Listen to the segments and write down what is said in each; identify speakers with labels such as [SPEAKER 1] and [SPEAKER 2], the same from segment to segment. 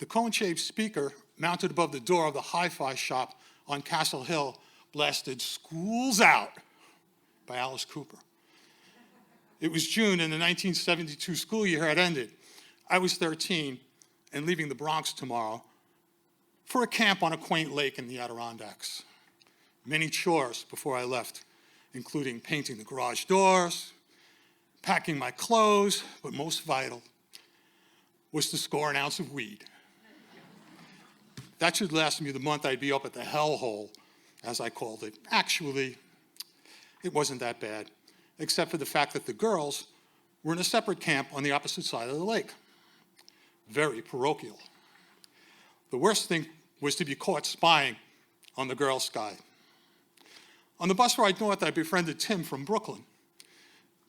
[SPEAKER 1] The cone-shaped speaker mounted above the door of the hi-fi shop on Castle Hill blasted "School's Out" by Alice Cooper. It was June and the 1972 school year had ended. I was 13 and leaving the Bronx tomorrow for a camp on a quaint lake in the Adirondacks. Many chores before I left, including painting the garage doors, packing my clothes, but most vital was to score an ounce of weed. That should last me the month I'd be up at the hellhole, as I called it. Actually, it wasn't that bad, except for the fact that the girls were in a separate camp on the opposite side of the lake. Very parochial. The worst thing was to be caught spying on the Girl Scout. On the bus ride north, I befriended Tim from Brooklyn.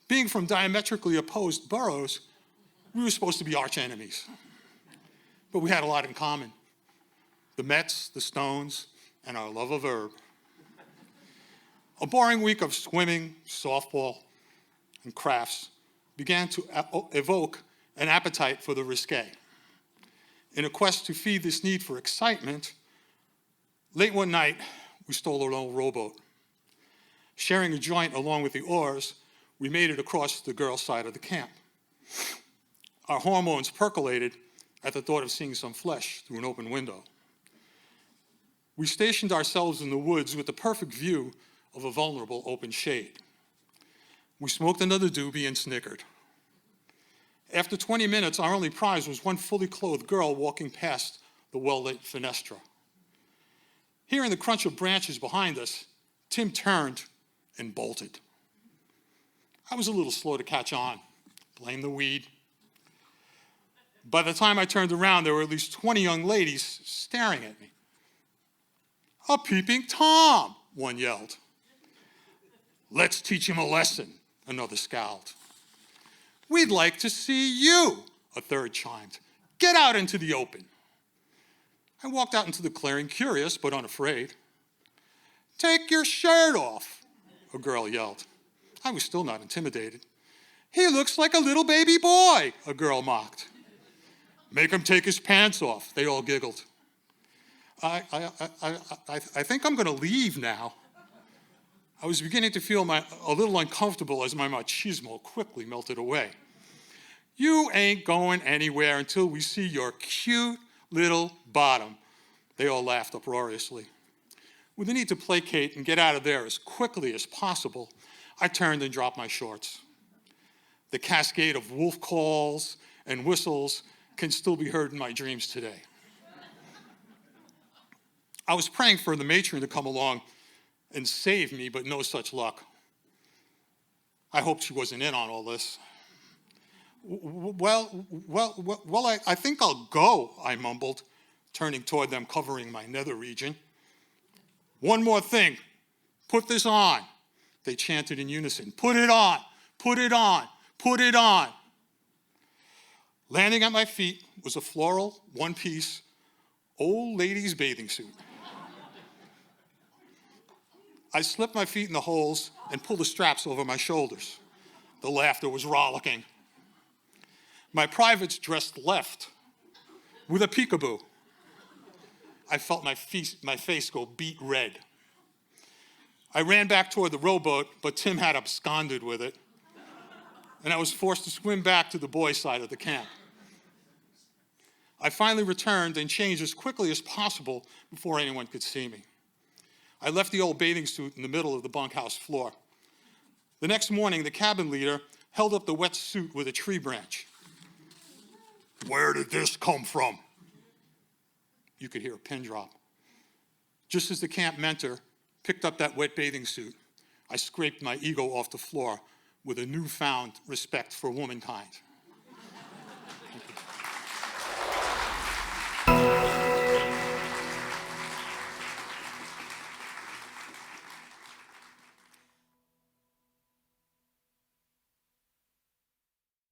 [SPEAKER 1] Being from diametrically opposed boroughs, we were supposed to be arch enemies. But we had a lot in common. The Mets, the Stones, and our love of herb. A boring week of swimming, softball, and crafts began to evoke an appetite for the risque. In a quest to feed this need for excitement, late one night, we stole an old rowboat. Sharing a joint along with the oars, we made it across the girls' side of the camp. Our hormones percolated at the thought of seeing some flesh through an open window. We stationed ourselves in the woods with the perfect view of a vulnerable open shade. We smoked another doobie and snickered. After 20 minutes, our only prize was one fully clothed girl walking past the well-lit fenestra. Hearing the crunch of branches behind us, Tim turned and bolted. I was a little slow to catch on. Blame the weed. By the time I turned around, there were at least 20 young ladies staring at me. "A peeping Tom," one yelled. "Let's teach him a lesson," another scowled. "We'd like to see you," a third chimed. "Get out into the open." I walked out into the clearing, curious but unafraid. "Take your shirt off," a girl yelled. I was still not intimidated. "He looks like a little baby boy," a girl mocked. "Make him take his pants off," they all giggled. I think I'm going to leave now. I was beginning to feel a little uncomfortable as my machismo quickly melted away. "You ain't going anywhere until we see your cute little bottom," they all laughed uproariously. With the need to placate and get out of there as quickly as possible, I turned and dropped my shorts. The cascade of wolf calls and whistles can still be heard in my dreams today. I was praying for the matron to come along and save me, but no such luck. I hoped she wasn't in on all this. Well, I think I'll go," I mumbled, turning toward them, covering my nether region. "One more thing. Put this on," they chanted in unison. "Put it on, put it on, put it on." Landing at my feet was a floral, one-piece, old lady's bathing suit. I slipped my feet in the holes and pulled the straps over my shoulders. The laughter was rollicking. My privates dressed left with a peekaboo. I felt my face go beet red. I ran back toward the rowboat, but Tim had absconded with it, and I was forced to swim back to the boys' side of the camp. I finally returned and changed as quickly as possible before anyone could see me. I left the old bathing suit in the middle of the bunkhouse floor. The next morning, the cabin leader held up the wet suit with a tree branch. "Where did this come from?" You could hear a pin drop. Just as the camp mentor picked up that wet bathing suit, I scraped my ego off the floor with a newfound respect for womankind.